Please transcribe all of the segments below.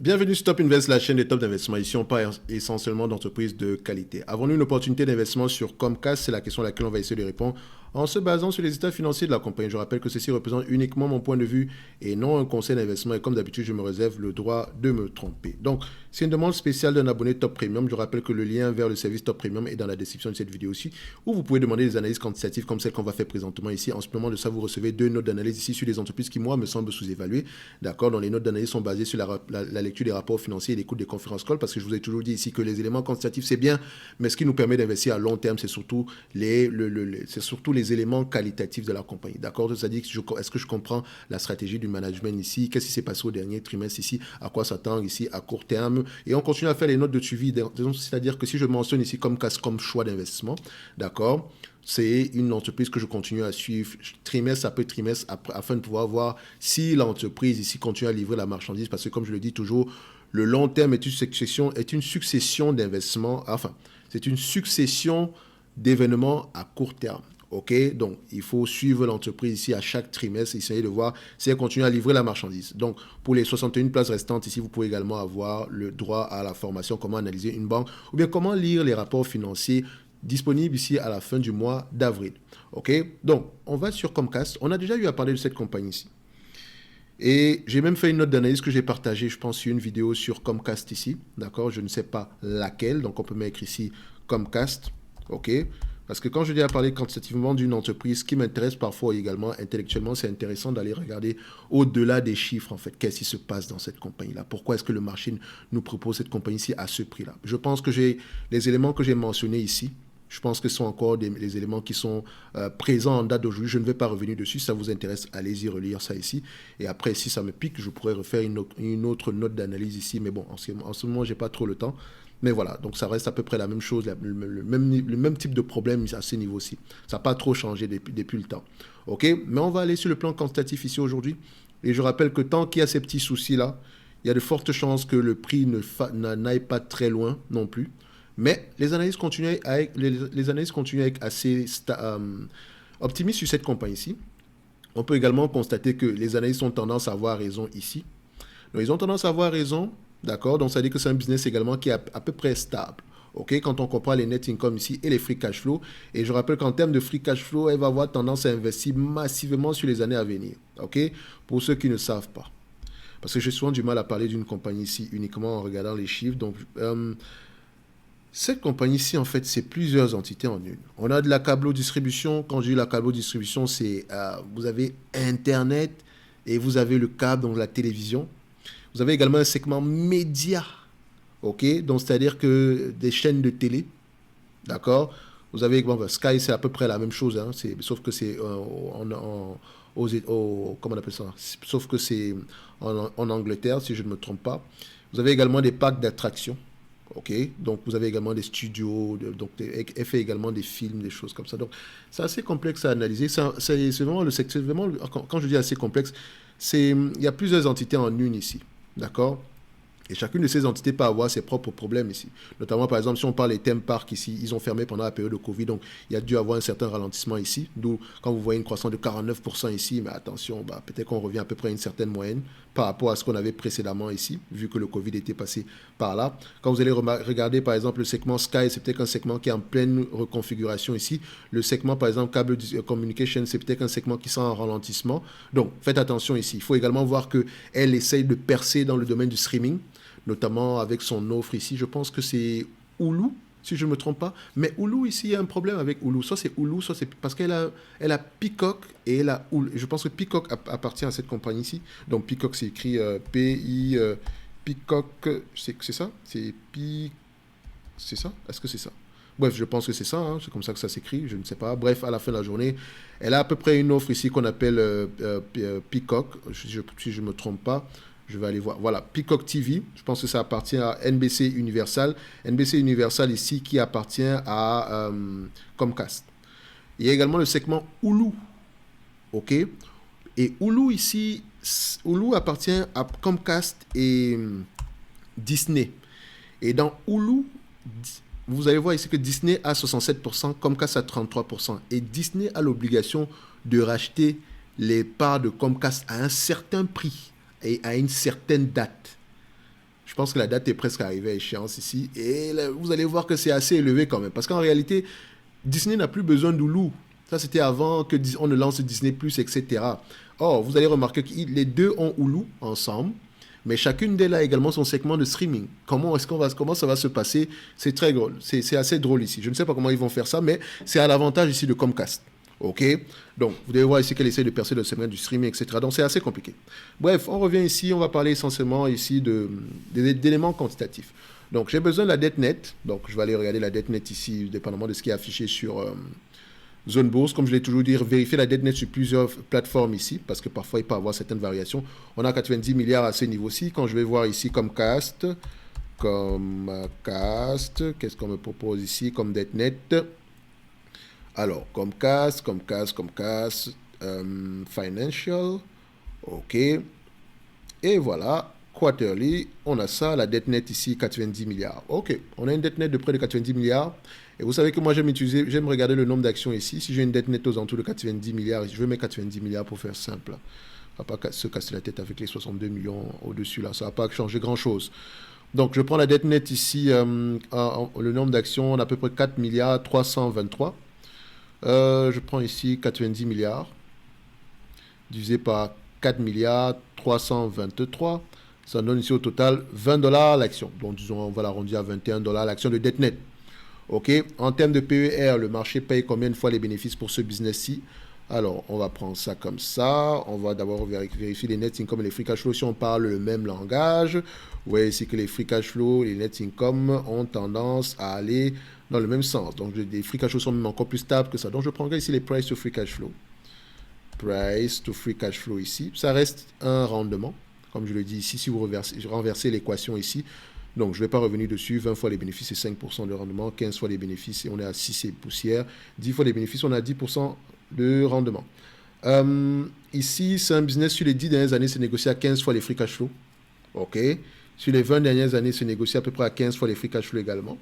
Bienvenue sur Top Invest, la chaîne des top d'investissement. Ici, on parle essentiellement d'entreprises de qualité. Avons-nous une opportunité d'investissement sur Comcast? C'est la question à laquelle on va essayer de répondre en se basant sur les états financiers de la compagnie. Je rappelle que ceci représente uniquement mon point de vue et non un conseil d'investissement. Et comme d'habitude, je me réserve le droit de me tromper. Donc, c'est une demande spéciale d'un abonné Top Premium. Je rappelle que le lien vers le service Top Premium est dans la description de cette vidéo aussi, où vous pouvez demander des analyses quantitatives comme celle qu'on va faire présentement ici. En supplément de ça, vous recevez 2 notes d'analyse ici sur les entreprises qui, moi, me semblent sous-évaluées. D'accord? Donc, les notes d'analyse sont basées sur la lecture des rapports financiers et l'écoute des conférences calls, parce que je vous ai toujours dit ici que les éléments quantitatifs, c'est bien, mais ce qui nous permet d'investir à long terme, c'est surtout les éléments qualitatifs de la compagnie. D'accord? C'est-à-dire, est-ce que je comprends la stratégie du management ici? Qu'est-ce qui s'est passé au dernier trimestre ici? À quoi s'attendre ici à court terme? Et on continue à faire les notes de suivi. C'est-à-dire que si je mentionne ici comme choix d'investissement, d'accord? C'est une entreprise que je continue à suivre trimestre après trimestre afin de pouvoir voir si l'entreprise ici continue à livrer la marchandise, parce que comme je le dis toujours, le long terme est une succession d'investements, enfin, c'est une succession d'événements à court terme. OK? Donc, il faut suivre l'entreprise ici à chaque trimestre, essayer de voir si elle continue à livrer la marchandise. Donc, pour les 61 places restantes ici, vous pouvez également avoir le droit à la formation, comment analyser une banque, ou bien comment lire les rapports financiers disponibles ici à la fin du mois d'avril. OK? Donc, on va sur Comcast. On a déjà eu à parler de cette compagnie ici. Et j'ai même fait une note d'analyse que j'ai partagée, je pense, sur une vidéo sur Comcast ici. D'accord? Je ne sais pas laquelle. Donc, on peut mettre ici Comcast. OK? Parce que quand je dis à parler quantitativement d'une entreprise, ce qui m'intéresse parfois également intellectuellement, c'est intéressant d'aller regarder au-delà des chiffres, en fait. Qu'est-ce qui se passe dans cette compagnie-là? Pourquoi est-ce que le marché nous propose cette compagnie-ci à ce prix-là? Je pense que j'ai les éléments que j'ai mentionnés ici. Je pense que ce sont encore les éléments qui sont présents en date d'aujourd'hui. Je ne vais pas revenir dessus. Si ça vous intéresse, allez-y relire ça ici. Et après, si ça me pique, je pourrais refaire une autre note d'analyse ici. Mais bon, en ce moment, je n'ai pas trop le temps. Mais voilà, donc ça reste à peu près la même chose, le même type de problème à ce niveau-ci. Ça n'a pas trop changé depuis le temps. OK? Mais on va aller sur le plan quantitatif ici aujourd'hui. Et je rappelle que tant qu'il y a ces petits soucis-là, il y a de fortes chances que le prix n'aille pas très loin non plus. Mais les analyses continuent avec assez optimistes sur cette compagnie-ci. On peut également constater que les analystes ont tendance à avoir raison ici. Donc, ils ont tendance à avoir raison, d'accord? Donc, ça veut dire que c'est un business également qui est à peu près stable. OK? Quand on compare les net income ici et les free cash flow. Et je rappelle qu'en termes de free cash flow, elle va avoir tendance à investir massivement sur les années à venir. OK? Pour ceux qui ne savent pas. Parce que j'ai souvent du mal à parler d'une compagnie ici uniquement en regardant les chiffres. Donc, cette compagnie-ci, en fait, c'est plusieurs entités en une. On a de la câble-distribution. Quand je dis la câble-distribution, c'est vous avez Internet et vous avez le câble, donc la télévision. Vous avez également un segment média, ok? Donc, c'est-à-dire que des chaînes de télé, d'accord? Vous avez, bon, Sky, c'est à peu près la même chose, hein, sauf que c'est comment on appelle ça? Sauf que c'est en Angleterre, si je ne me trompe pas. Vous avez également des parcs d'attractions. Ok, donc vous avez également des studios, donc elle fait également des films, des choses comme ça. Donc c'est assez complexe à analyser. C'est vraiment le secteur, vraiment, quand je dis assez complexe, il y a plusieurs entités en une ici, d'accord? Et chacune de ces entités peut avoir ses propres problèmes ici. Notamment, par exemple, si on parle des theme parks ici, ils ont fermé pendant la période de Covid, donc il y a dû avoir un certain ralentissement ici. D'où, quand vous voyez une croissance de 49% ici, mais attention, peut-être qu'on revient à peu près à une certaine moyenne par rapport à ce qu'on avait précédemment ici, vu que le Covid était passé par là. Quand vous allez regarder, par exemple, le segment Sky, c'est peut-être un segment qui est en pleine reconfiguration ici. Le segment, par exemple, Cable Communication, c'est peut-être un segment qui sent en ralentissement. Donc, faites attention ici. Il faut également voir qu'elle essaye de percer dans le domaine du streaming, notamment avec son offre ici. Je pense que c'est Hulu, si je ne me trompe pas. Mais Hulu, ici, il y a un problème avec Hulu. Soit c'est Hulu, soit c'est... Parce elle a Peacock et elle a Hulu. Je pense que Peacock appartient à cette compagnie ici. Donc Peacock, c'est écrit P-I... Peacock, c'est ça? C'est ça? Est-ce que c'est ça? Bref, je pense que c'est ça, hein, c'est comme ça que ça s'écrit, je ne sais pas. Bref, à la fin de la journée, elle a à peu près une offre ici qu'on appelle Peacock, si je ne me trompe pas. Je vais aller voir. Voilà, Peacock TV, je pense que ça appartient à NBC Universal. NBC Universal ici qui appartient à Comcast. Il y a également le segment Hulu, ok? Et Hulu ici, Hulu appartient à Comcast et Disney. Et dans Hulu, vous allez voir ici que Disney a 67%, Comcast a 33%. Et Disney a l'obligation de racheter les parts de Comcast à un certain prix et à une certaine date. Je pense que la date est presque arrivée à échéance ici. Et là, vous allez voir que c'est assez élevé quand même. Parce qu'en réalité, Disney n'a plus besoin d'Hulu. Ça, c'était avant que on ne lance Disney+, etc. Or, vous allez remarquer que les deux ont Hulu ensemble. Mais chacune d'elles a également son segment de streaming. Comment ça va se passer? C'est très drôle. C'est assez drôle ici. Je ne sais pas comment ils vont faire ça, mais c'est à l'avantage ici de Comcast. OK? Donc, vous devez voir ici qu'elle essaie de percer le segment du streaming, etc. Donc, c'est assez compliqué. Bref, on revient ici. On va parler essentiellement ici d'éléments quantitatifs. Donc, j'ai besoin de la dette nette. Donc, je vais aller regarder la dette nette ici, dépendamment de ce qui est affiché sur Zone Bourse. Comme je l'ai toujours dit, vérifier la dette nette sur plusieurs plateformes ici, parce que parfois, il peut y avoir certaines variations. On a 90 milliards à ce niveau-ci. Quand je vais voir ici Comcast, qu'est-ce qu'on me propose ici comme dette nette? Alors, Comcast, Financial, OK. Et voilà, quarterly, on a ça, la dette nette ici, 90 milliards. OK, on a une dette nette de près de 90 milliards. Et vous savez que moi, j'aime regarder le nombre d'actions ici. Si j'ai une dette nette aux alentours de 90 milliards, je vais mettre 90 milliards pour faire simple. On ne va pas se casser la tête avec les 62 millions au-dessus là. Ça ne va pas changer grand-chose. Donc, je prends la dette nette ici, le nombre d'actions, on a à peu près 4 milliards 323. Je prends ici 90 milliards divisé par 4 milliards 323. Ça donne ici au total 20 dollars l'action. Donc, disons, on va l'arrondir à 21 dollars l'action de dette nette. OK. En termes de PER, le marché paye combien de fois les bénéfices pour ce business-ci? Alors, on va prendre ça comme ça. On va d'abord vérifier les net income et les free cash flow si on parle le même langage. Vous voyez ici que les free cash flow et les net income ont tendance à aller dans le même sens. Donc, les free cash flow sont même encore plus stables que ça. Donc, je prendrai ici les price to free cash flow. Price to free cash flow ici. Ça reste un rendement. Comme je le dis ici, si vous renversez l'équation ici, donc je ne vais pas revenir dessus. 20 fois les bénéfices, c'est 5% de rendement. 15 fois les bénéfices, et on est à 6 et poussière. 10 fois les bénéfices, on est à 10% de rendement. Ici, c'est un business sur les 10 dernières années, c'est négocié à 15 fois les free cash flow. OK. Sur les 20 dernières années, c'est négocié à peu près à 15 fois les free cash flow également.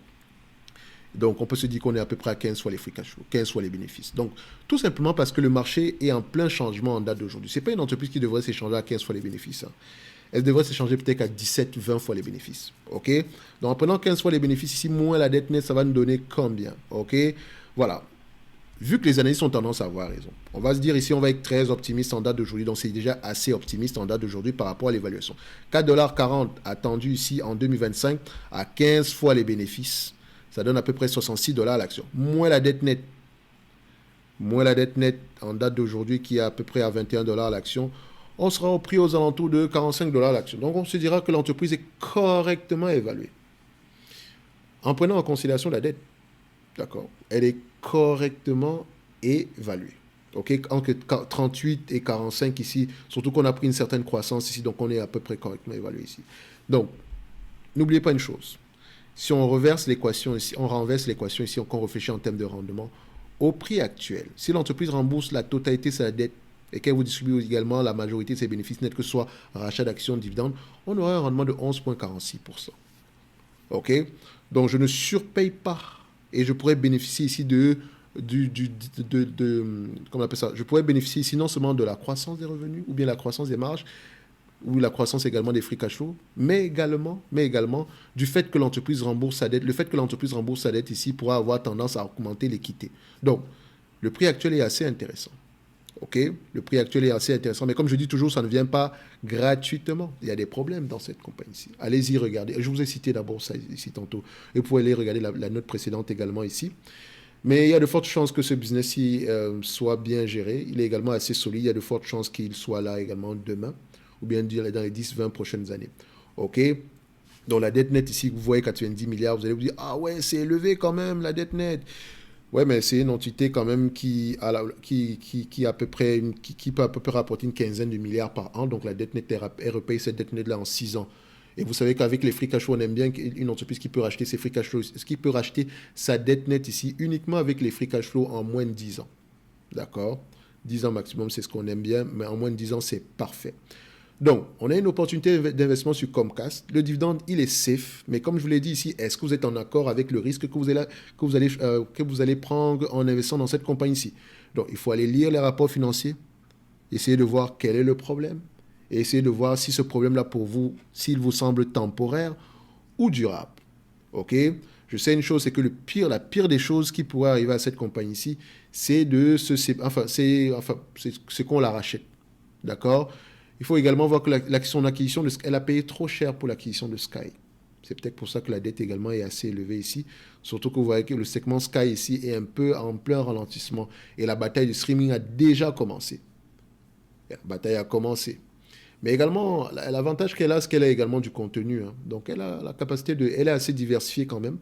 Donc, on peut se dire qu'on est à peu près à 15 fois les free cash flow, 15 fois les bénéfices. Donc, tout simplement parce que le marché est en plein changement en date d'aujourd'hui. Ce n'est pas une entreprise qui devrait s'échanger à 15 fois les bénéfices. Elle devrait s'échanger peut-être à 17, 20 fois les bénéfices. OK? Donc, en prenant 15 fois les bénéfices ici, moins la dette nette, ça va nous donner combien? OK? Voilà. Vu que les analystes ont tendance à avoir raison, on va se dire ici, on va être très optimiste en date d'aujourd'hui. Donc, c'est déjà assez optimiste en date d'aujourd'hui par rapport à l'évaluation. 4,40$ attendu ici en 2025 à 15 fois les bénéfices. Ça donne à peu près 66$ l'action. Moins la dette nette. Moins la dette nette en date d'aujourd'hui qui est à peu près à 21$ l'action. On sera au prix aux alentours de 45$ l'action. Donc, on se dira que l'entreprise est correctement évaluée. En prenant en considération la dette, d'accord, elle est correctement évaluée. OK, entre 38 et 45 ici, surtout qu'on a pris une certaine croissance ici, donc on est à peu près correctement évalué ici. Donc, n'oubliez pas une chose. Si on renverse l'équation ici, qu'on réfléchit en termes de rendement, au prix actuel, si l'entreprise rembourse la totalité de sa dette et qu'elle vous distribue également la majorité de ses bénéfices nets, que ce soit rachat d'actions, dividendes, on aura un rendement de 11,46%. OK? Donc, je ne surpaye pas et je pourrais bénéficier ici comment on appelle ça? Je pourrais bénéficier ici non seulement de la croissance des revenus ou bien la croissance des marges, ou la croissance également des free cash flow, mais également du fait que l'entreprise rembourse sa dette. Le fait que l'entreprise rembourse sa dette ici pourra avoir tendance à augmenter l'équité. Donc, le prix actuel est assez intéressant. OK? Le prix actuel est assez intéressant, mais comme je dis toujours, ça ne vient pas gratuitement. Il y a des problèmes dans cette compagnie-ci. Allez-y, regardez. Je vous ai cité d'abord ça ici tantôt. Et vous pouvez aller regarder la note précédente également ici. Mais il y a de fortes chances que ce business-ci soit bien géré. Il est également assez solide. Il y a de fortes chances qu'il soit là également demain, ou bien dans les 10-20 prochaines années. OK? Donc la dette nette ici, vous voyez 90 milliards, vous allez vous dire, ah ouais, c'est élevé quand même, la dette nette. Ouais, mais c'est une entité quand même qui peut à peu près rapporter une quinzaine de milliards par an. Donc la dette nette, elle repaye cette dette nette-là en 6 ans. Et vous savez qu'avec les free cash flow, on aime bien une entreprise qui peut racheter ses free cash flow, qui peut racheter sa dette nette ici uniquement avec les free cash flow en moins de 10 ans. D'accord? 10 ans maximum, c'est ce qu'on aime bien, mais en moins de 10 ans, c'est parfait. Donc, on a une opportunité d'investissement sur Comcast. Le dividende, il est safe. Mais comme je vous l'ai dit ici, est-ce que vous êtes en accord avec le risque que vous allez prendre en investissant dans cette compagnie-ci? Donc, il faut aller lire les rapports financiers, essayer de voir quel est le problème. et essayer de voir si ce problème-là pour vous, s'il vous semble temporaire ou durable. OK? Je sais une chose, c'est que la pire des choses qui pourrait arriver à cette compagnie-ci, c'est c'est qu'on la rachète. D'accord? Il faut également voir que son acquisition, elle a payé trop cher pour l'acquisition de Sky. C'est peut-être pour ça que la dette également est assez élevée ici. Surtout que vous voyez que le segment Sky ici est un peu en plein ralentissement. Et la bataille du streaming a déjà commencé. La bataille a commencé. Mais également, l'avantage qu'elle a, c'est qu'elle a également du contenu. Hein. Donc, elle a la capacité elle est assez diversifiée quand même.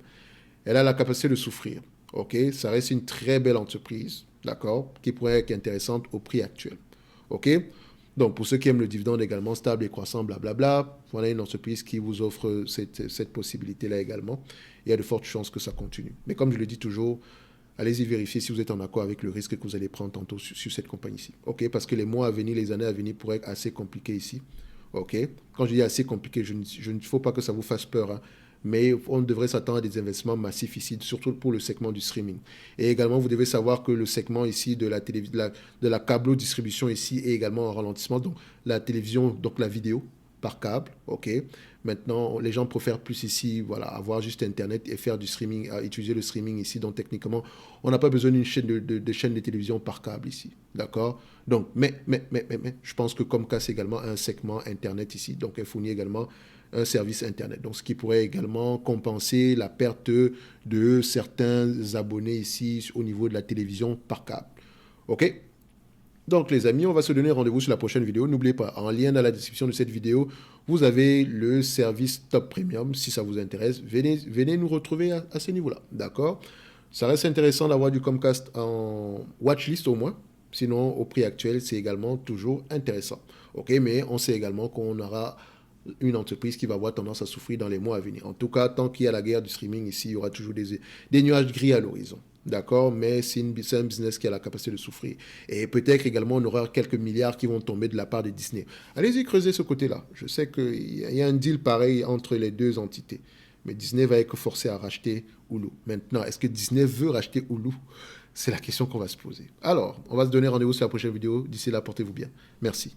Elle a la capacité de souffrir. OK? Ça reste une très belle entreprise, d'accord? Qui pourrait être intéressante au prix actuel. OK? Donc, pour ceux qui aiment le dividende également stable et croissant, blablabla, voilà une entreprise qui vous offre cette possibilité-là également. Il y a de fortes chances que ça continue. Mais comme je le dis toujours, allez-y vérifier si vous êtes en accord avec le risque que vous allez prendre tantôt sur cette compagnie-ci. OK? Parce que les mois à venir, les années à venir pourraient être assez compliqués ici. OK? Quand je dis assez compliqué, il ne faut pas que ça vous fasse peur. Hein. Mais on devrait s'attendre à des investissements massifs ici, surtout pour le segment du streaming. Et également, vous devez savoir que le segment ici de la câble-distribution ici est également en ralentissement. Donc, la télévision, donc la vidéo par câble, OK. Maintenant, les gens préfèrent plus ici, voilà, avoir juste Internet et faire du streaming, utiliser le streaming ici. Donc, techniquement, on n'a pas besoin d'une chaîne de chaîne de télévision par câble ici, d'accord? Donc, je pense que Comcast également un segment Internet ici. Donc, elle fournit également un service Internet. Donc, ce qui pourrait également compenser la perte de certains abonnés ici au niveau de la télévision par câble. OK? Donc, les amis, on va se donner rendez-vous sur la prochaine vidéo. N'oubliez pas, en lien dans la description de cette vidéo, vous avez le service Top Premium. Si ça vous intéresse, venez nous retrouver à ce niveau-là. D'accord? Ça reste intéressant d'avoir du Comcast en watchlist au moins. Sinon, au prix actuel, c'est également toujours intéressant. OK? Mais on sait également qu'on aura une entreprise qui va avoir tendance à souffrir dans les mois à venir. En tout cas, tant qu'il y a la guerre du streaming ici, il y aura toujours des nuages gris à l'horizon. D'accord? Mais c'est un business qui a la capacité de souffrir. Et peut-être également, on aura quelques milliards qui vont tomber de la part de Disney. Allez-y creuser ce côté-là. Je sais qu'il y a un deal pareil entre les deux entités. Mais Disney va être forcé à racheter Hulu. Maintenant, est-ce que Disney veut racheter Hulu? C'est la question qu'on va se poser. Alors, on va se donner rendez-vous sur la prochaine vidéo. D'ici là, portez-vous bien. Merci.